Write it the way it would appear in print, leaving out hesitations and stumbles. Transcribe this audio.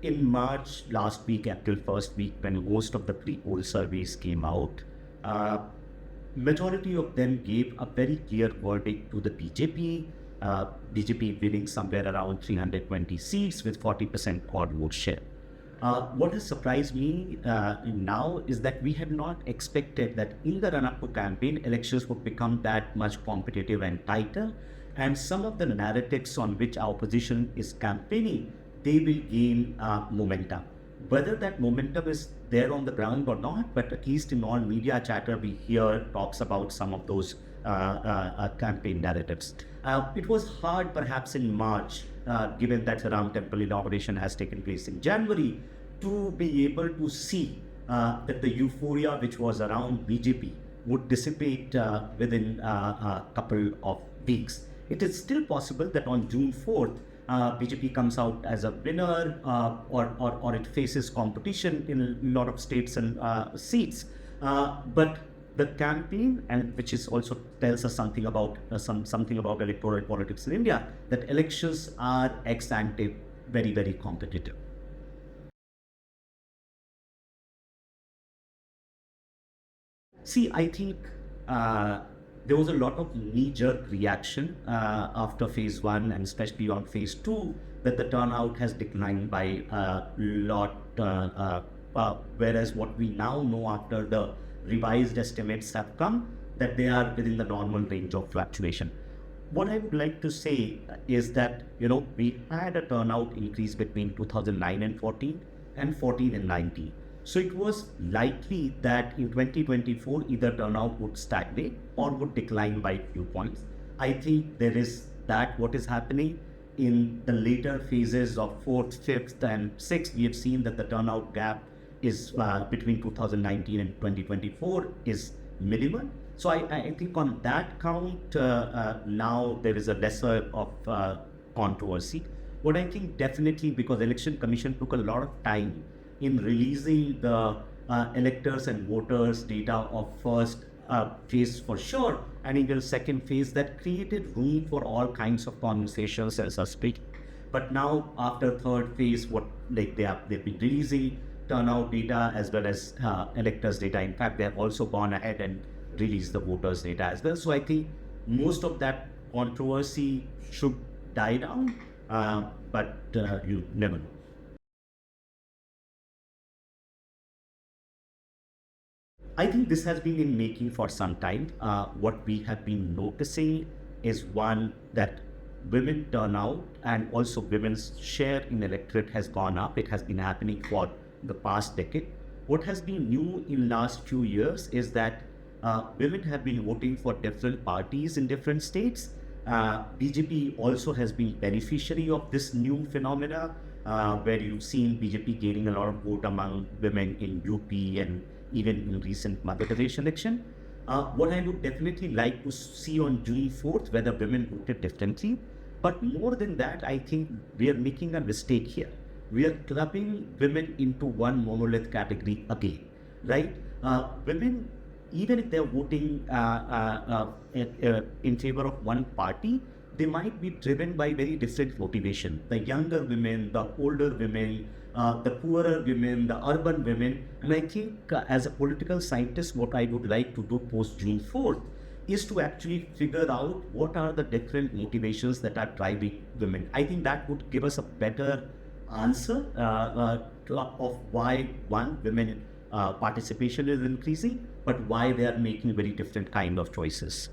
in March last week, April first week, when most of the pre-poll surveys came out, uh, majority of them gave a very clear verdict to the BJP. BJP winning somewhere around 320 seats with 40% odd vote share. What has surprised me now is that we had not expected that in the run-up to campaign, elections would become that much competitive and tighter. And some of the narratives on which our opposition is campaigning, they will gain momentum. Whether that momentum is there on the ground or not, but at least in all media chatter, we hear talks about some of those campaign narratives. It was hard perhaps in March, given that the Ram Temple inauguration has taken place in January, to be able to see that the euphoria which was around BJP would dissipate within a couple of weeks. It is still possible that on June 4th, BJP comes out as a winner, or it faces competition in a lot of states and seats. But the campaign, and which is also tells us something about something about electoral politics in India, that elections are ex ante very, very competitive. See, I think there was a lot of knee-jerk reaction after phase one, and especially on phase two, that the turnout has declined by a lot. Whereas what we now know after the revised estimates have come, that they are within the normal range of fluctuation. What I would like to say is that, we had a turnout increase between 2009 and 14 and 14 and 19. So it was likely that in 2024, either turnout would stagnate or would decline by a few points. I think there is that what is happening in the later phases of 4th, 5th and 6th. We have seen that the turnout gap is between 2019 and 2024 is minimal. So I think on that count, now there is a lesser of controversy. What I think definitely, because Election Commission took a lot of time in releasing the electors and voters data of first phase for sure, and in the second phase, that created room for all kinds of conversations as I speak. But now after third phase, they've been releasing turnout data as well as electors data. In fact, they have also gone ahead and released the voters data as well. So I think most of that controversy should die down, but you never know. I think this has been in making for some time. What we have been noticing is, one, that women turnout and also women's share in electorate has gone up. It has been happening for the past decade. What has been new in last few years is that women have been voting for different parties in different states. BJP also has been beneficiary of this new phenomena, where you've seen BJP gaining a lot of vote among women in UP and even in recent Madhya Pradesh election. What I would definitely like to see on June 4th, whether women voted differently. But more than that, I think we are making a mistake here. We are clubbing women into one monolith category again, right? Women, even if they're voting in favor of one party, they might be driven by very different motivation. The younger women, the older women, the poorer women, the urban women. And I think as a political scientist, what I would like to do post June 4th is to actually figure out what are the different motivations that are driving women. I think that would give us a better answer of why, one, women participation is increasing, but why they are making very different kind of choices.